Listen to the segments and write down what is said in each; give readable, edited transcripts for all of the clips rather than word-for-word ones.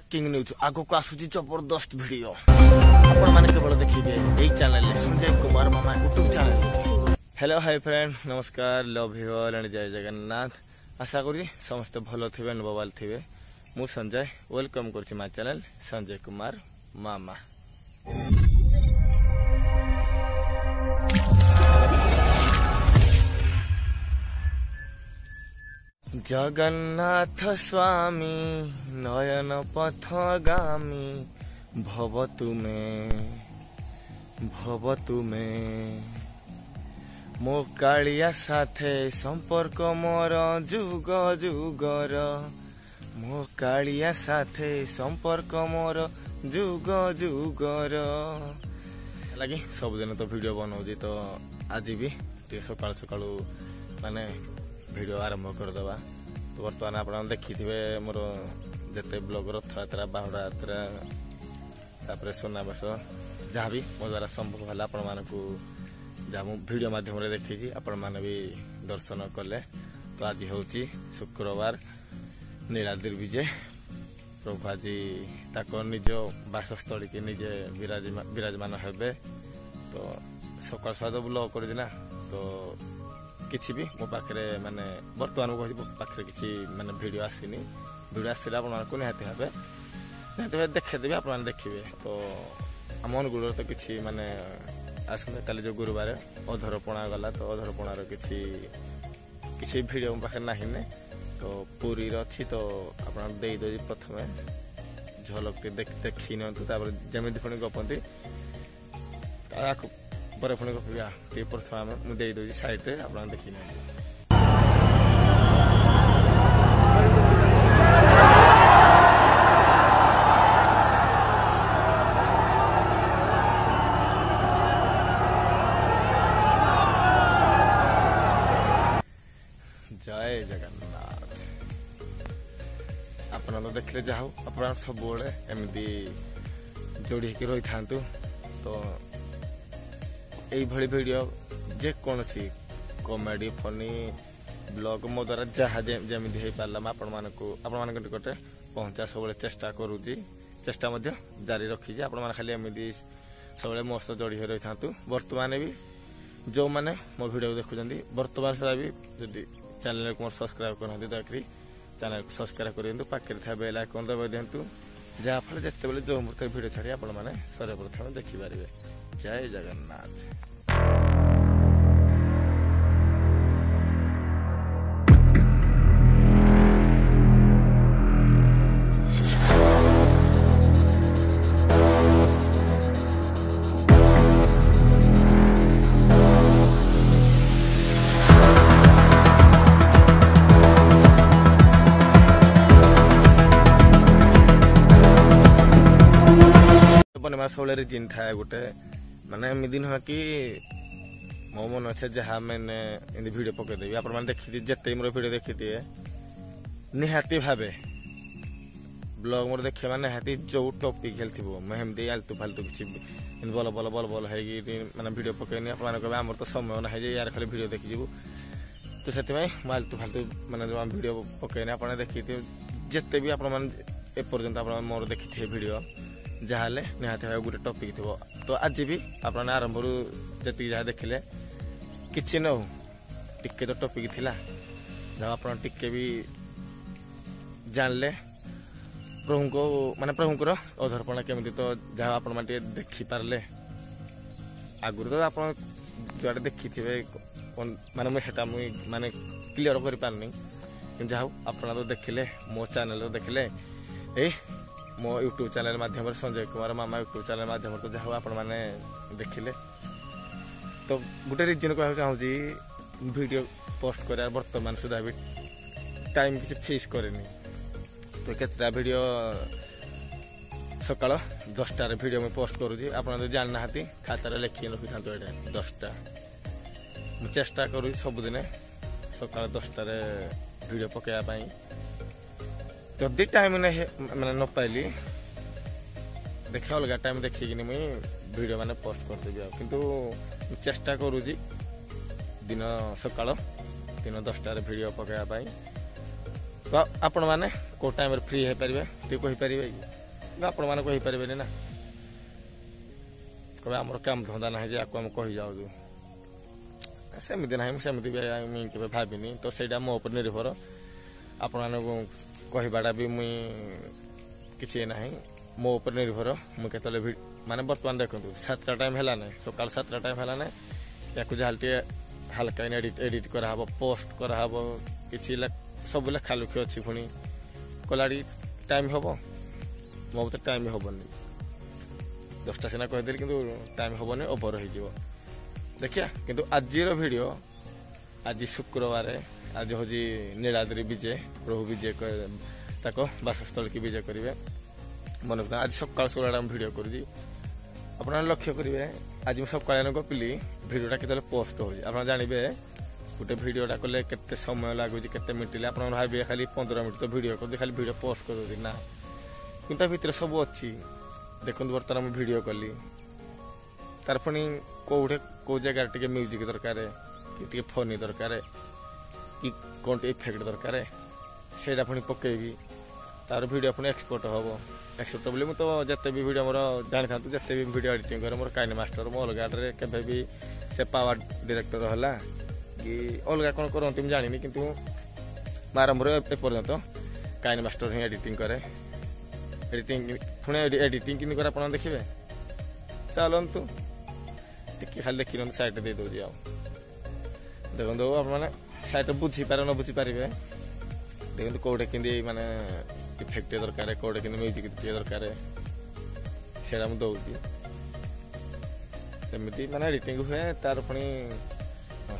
Breaking news आगो को आसुची जबरदस्त वीडियो आपण माने केवल देखिबे एई चैनल संजय कुमार मामा YouTube channel. Hello hi friend नमस्कार लव यू ऑल एंड जय जगन्नाथ। आशा करी समस्त भलो थिबे नबवाल थिबे। मु संजय वेलकम करछि माय चैनल संजय कुमार मामा। जगन्नाथ स्वामी नयन पथगामी भवतु मे मो कालिया साथे संपर्क मोर जुग जुगर मो कालिया साथे संपर्क मोर जुग जुगर लगी सबुदिन तो वीडियो बनाऊँ तो आज भी सकाल सकाल माने वीडियो आरंभ करदे। तो बर्तमान आप देखी मोर जिते ब्लॉग रथयात्रा बाहुड़ा यात्रा तापर सुनावेश जहाँ भी मो द्वारा संभव है आपण मानकू जहाँ वीडियो माध्यम देखी आपण मैंने भी दर्शन कले। तो आज हूँ शुक्रवार नीलाद्रि विजय प्रभु आज ताक निज बासस्थली की निजे विराजमान हेबे। तो सकाल सकाल ब्लॉग कर तो किसी भी मो पाखे माने बर्तमान को पाखे किसी माने वीडियो आसीनी वीडियो आसला आपको निहाती भावे देखेदेवी आप देखिए। तो आम अनुगुण तो किसी माने आसता कल जो गुरुवार अधरपणा गला तो अधरपणार किसी वीडियो मो पाखे नहीं ने तो पुरी अच्छी तो आप प्रथम झलक देखी निपर जमी पुणी गपंती पर पुणी गपिया प्रथम मुझे दूसरी साइड आप देखी जय जगन्नाथ। आप देखले जा आप सब एमती जोड़ी रही था। तो यही वीडियो जेकोसी कॉमेडी फनी ब्लॉग मो द्वारा जहाँ जमी हो पारा आपण निकटे पहुँचा सब चेष्टा करुँची चेष्टा जारी रखी आपण खाली एमती सब मस्त जोड़ी रही था। बर्तमान भी जो मैंने मो वीडियो देखुं बर्तमान सुधा भी जदि चैनल को सब्सक्राइब करते दयाकोरी चैनल को सब्सक्राइब कर पाखे था बेल आइकन दबा दिंतु जहाँफल जिते जो मुहूर्त वीडियो छाड़ी आपण मैंने सर्वप्रथम देखिपारे। जय जगन्नाथ। सब रिजिन था गोटे माने एमती नुह कि मो मन अच्छे जहाँ मैंने वीडियो पकईदेवी आप देखी जिते मोर वीडियो देखी दिए निहाती भावे ब्लॉग मोर देखिए मैंने निहाती जो टॉपिक हेल्थ मुझे आलतू फालतू किसी बल बल बल बल है वीडियो पकईनी आप आम तो समय ना है यार खाली वीडियो देखीजु। तो से आलतू फालतू मैंने जो वीडियो पकईनी आप देखी जिते भी एपर्यंत आप मोर देखी थे वीडियो जहाँ निहाती भाव गोटे टॉपिक थी। तो आज भी आप आरंभ जी जहाँ देखिले किसी न टिके तो टॉपिक थिला जहाँ आप टिके भी जानले प्रभु को माने प्रभुंर अधरपणा केमती तो जहाँ आप देखी पारे आगुरी तो आप जुआड़े देखी थे माने मुझे माने क्लीयर कर पारनी जहाँ आप तो देखिले मो चैनल देखिले मो यूट्यूब चैनल माध्यम संजय कुमार मामा यूट्यूब चैनल माध्यम तो जहाँ आप देखिले। तो गोटे रिजन कह चाहूँगी वीडियो पोस्ट कर बर्तमान सुधा भी टाइम किसी फिक्स करेनी। तो केतटा वीडियो सकाल 10टार वीडियो मैं पोस्ट करुँगी आप जानना खातार लिखी रखी था 10टा मुझे चेष्टा करूँ सबुदिन सकाल 10टार वीडियो पकड़ा जदि टाइम मैंने न पाइली देखे अलग टाइम देखिकी मुई वीडियो मैंने पोस्ट करदेवी किंतु चेष्टा करुँगी दिन सकाल दिन 10टार वीडियो पकड़ा तो आपण मैंने को टाइम फ्री हो पारे कही पारे। आपण मैंने कहींपारे ना कहे आमर काम धंदा ना जे आम कही जाऊँ सेमती ना सेमती भी मुझे भाविनी तो सहीटा मो उपर निर्भर आपण कहवाटा भी मुई किसी ना मो उपर निर्भर मुझे माने बर्तमान देखो 7टा टाइम है ना सकाल 7टा टाइम है ना या जहाँ हाल्का एडिट कराब पोस्ट कराब कि सब लेखालुखी अच्छी पुणी कलाड़ी टाइम हम मो तो टाइम हेनी 10टा सीना कहीदेली कि टाइम हेनी ओभर हो देखिया किंतु आज वीडियो आज शुक्रवार आज हूँ नीलाद्री विजय प्रभु विजय बासस्थल की विजय करेंगे मन को आज सकाल 16टा वीडियो करुँगी आप लक्ष्य करेंगे आज मुझे सकाल गपिली भिडटा के पोस्ट हो जानवे गोटे भिडटा कले के समय लगुच के मिनट आप भावे खाली 15 मिनट तो भिड कर खाली भिड पोस्ट कर ना कि भितर सब अच्छी देखो बर्तमान मुझे भिड कली तार पुणी कौटे कौ जगह टे म्यूजिक दरकार कि फनी दरकार कि कौन इफेक्ट दरकार से पुणी पकेबी तार वीडियो पुणी एक्सपोर्ट हम एक्सपोर्ट बोले तो जिते भी वीडियो मोर जानी था जिते भी वीडियो एडिटिंग करे मोर काइन मास्टर मो अलग केवे भी से पावर डायरेक्टर है कि अलग कौन करती जानी कि आरंभ एपर्यंत काइन मास्टर ही एडिटिंग करे एडिटिंग पुणी एडिटिंग कि आप देखिए चलतु टी खाली देखी सैट दे दूसरी देखो आप सैट बुझीपारे न बुझीपारे देखो कौटे कि माने इफेक्ट दरकार कौटे कि म्यूजिक दरकार से दूसरी सेमती माने एडिटिंग हुए तार पुणी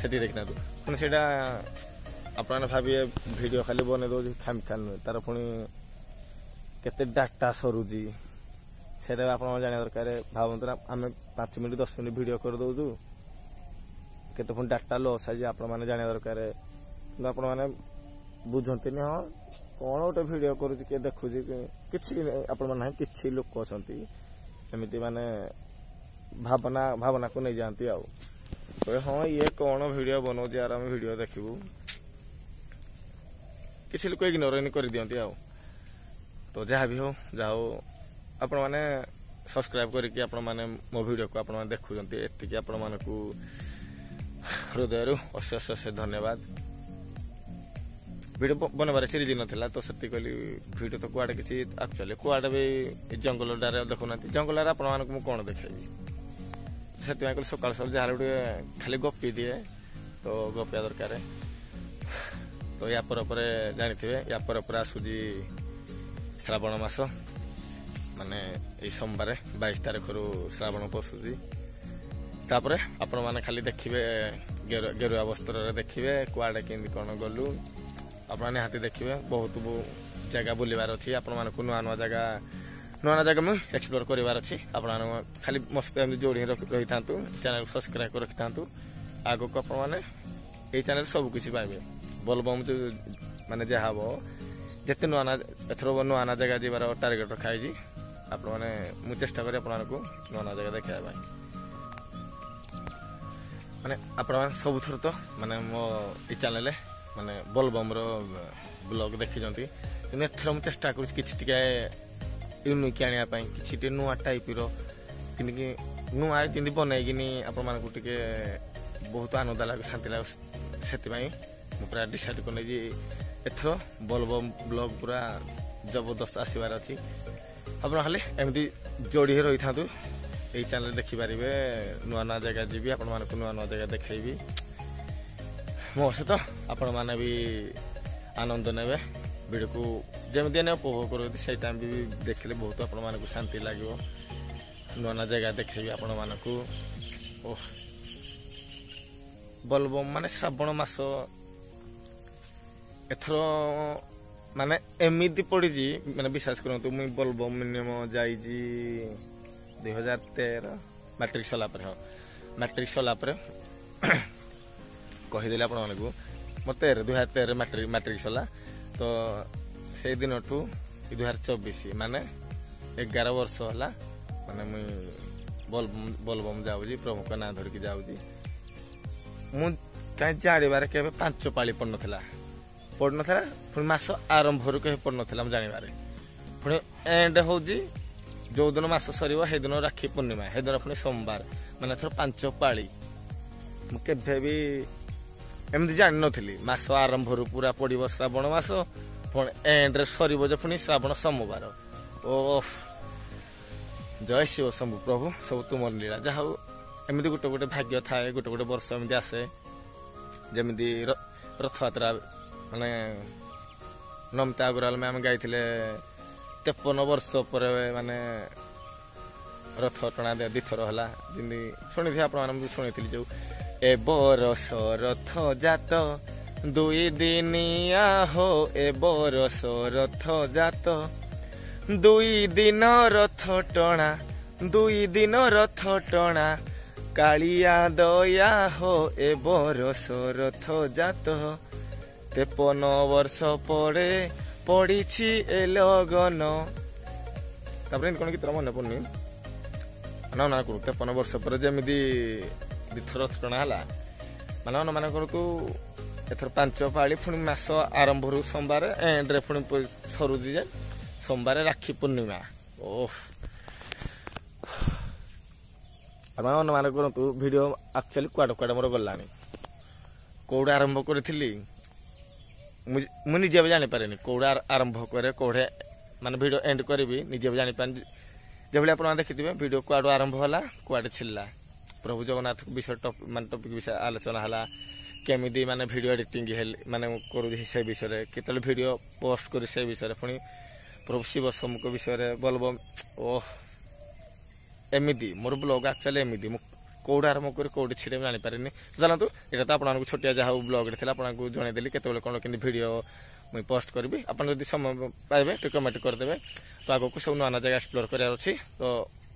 से देखना पुणी से आप भाविए वीडियो खाली बन दो खाम खान नुहे तार पुणी केते डाटा सरुची से आप जाना दरकार भावतु आम 5 मिनट 10 मिनट वीडियो कर दौचु केते पुणी डाटा लॉस है आप जाना दरकार आप बुझते हाँ कौन गोटे भिड कर देखुँ कि कि लोक अच्छा एमती माने भावना को नहीं जाती आए हाँ ये कौन भिड बनाऊँ यार आम भिड देखू किसी लोग इग्नोर कर दिखती तो जहाँ भी हो जाओ आपण मैंने सब्सक्राइब करके आपण मैंने मो भिड को आप देखुं एति आपण मानू हृदय अशेष धन्यवाद भिडियो बनबार सीरीज नाला तो से कहली भिडियो तो कुआडे किसी एक्चुअली कुआडे भी जंगल डारे देखुना जंगल आपको कौन देखेबी से कहली सकाल सब जहाँ गोटे खाली गपी दिए तो गपिया दरकार तो या जानी या आसूजी श्रावण मास माने ये सोमवार 22 तारीख रु श्रावण पशुची तापर आपण मैंने खाली देखिए गेरुआ वस्त्र देखिए कुआडे कि कौन गलु आप निहाती देखिए बहुत जगह बुलबार अच्छी आपण मानक नुआ नुआ जगह मुझे एक्सप्लोर करार अच्छी आप खाली मस्त जोड़ी रही था चैनल सब्सक्राइब कर रखी था आग को आपने ये चैनल सब किसी पाइबे बोलबम जो माने जहाँ हम जिते नुआ एथर नुआ नुआ जगह जीवार टार्गेट रखाई आप मुझे चेष्टा करी आपको नुआ नुआ जगह देखा माने आप सब थर तो माने मो ये चैनल माने बोलबम ब्लॉग देखी एथर मुझे चेष्टा कर यूनिक आने कि नुआ टाइप कि नुआ जमी बनईकिनी आप बहुत आनंद लगे शांति लगे से पूरा डिसाइड कर एथर बोलबम ब्लॉग पूरा जबरदस्त आसबार अच्छी आप खाली एमती जोड़ी रही था ये चैनल देखिपारे नुआ नुआ जगह जी आप नुआ नुआ जगह देखी मो सहित आपण मैंने भी आनंद ने भिड को जमी उपभोग करते से टाइम भी देखले बहुत आपको शांति लगे नुआ नुआ जगह देखेबी आपण मानकू बोलबम माने श्रावण मास एथर माने एमती पड़ी माने विश्वास करूँ मुझे बोलबम मिनिमम जाई 2013 मैट्रिक सरला मैट्रिक सरला कहीदेली आपण मानकू मत 2013 मैट्रिक सरला तो से दिन ठू 2024 माने 11 वर्ष है माने मुई बोलबम जाऊँगी प्रभु का ना धरिकी जाऊँगी मु कहीं जानवर के 5 पाली पड़ना पुणी मस आरंभ कहीं पड़ना जानवर पुणी एंड हूँ जो दिन मास सर से दिन राखी पूर्णिमा से दिन पुणी सोमवार माने थोड़ा 5 पाली मुझे भी एमती जान नी मास आरंभ पूरा पड़ो श्रावण मास एंड सर पुणी श्रावण सोमवार ओ जय शिव शंभु प्रभु सब तुम लीला जहा एमती गोटे गोटे भाग्य थाए गोटे गोटे वर्ष एमती आसे जमी रथयात्रा माने नमिता अग्रवाल में आम गाई 53 वर्ष पर माने रथ टଣା दिथर है जमी शुणी आप शुणी जो ए बरस रथ जात 2 दिनिया हो ए बरस रथ जात 2 दिन रथ टଣା 2 दिन रथ टଣା कालिया दया हो ए बरस रथ जात 53 वर्ष पड़े पड़ी ए लगन कौन गीत मन पड़नी ना ना करू 53 वर्ष पर जमी दिथर टଣା है माने अनुमान करू एथर 5 पाली पुणी मास आरंभ सोमवार एंड पुणी सरू जाए सोमवार राखी पूर्णिमा ओह अनुमान करूँ वीडियो एक्चुअली कुआड़ कुआड़ मोर गलानी कौड़े आरंभ करी मुझे भी जानीपारे कौड़े आरंभ करे कौड़े माने वीडियो एंड करी निजे भी जानीपारे जब आप देखिए वीडियो कुआड़ आरंभ है कुआड़े छिल्ला प्रभु जगन्नाथ विषय मान टपिक विषय आलोचना है केमी माने वीडियो एडिटिंग माने करू से विषय केतले वीडियो पोस्ट कर से विषय पुणी प्रभु शिव सम्मुख विषय बोलबम ओह एमती मोर ब्लॉग एक्चुअली एमती कौड़ आरंभ कर कौटे छिड़े जानीपारे चलतु यहाँ तो आपको छोटिया जहाँ ब्लॉग आपको जनईदेली केतले कौन के भिडियो मुझे पोस्ट करी आप समय पाइबे तो कमेंट करदे तो आगे को सब नुआ नुआ जगह एक्सप्लोर करार अच्छी तो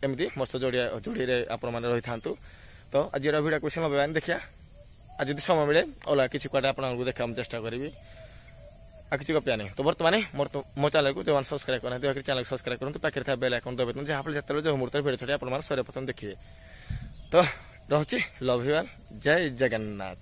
एमती मस्त जोड़ी आप रही था तो आज भिडियो को समय देखिया आज जो समय मिले अलग किसी कुआड़े आपको देखा चेष्टा करी आ किसी गपिया नहीं तो बर्तमान मो चैनल को जो सब्सक्राइब करना दया चैनल को सब्सक्राइब करूँ पाखे बेल आइकन दबाई जहाँ जो जो मुहूर्त भिडियो छड़े आप सर प्रथम देखिए तो रहुची लव यू ऑल जय जगन्नाथ।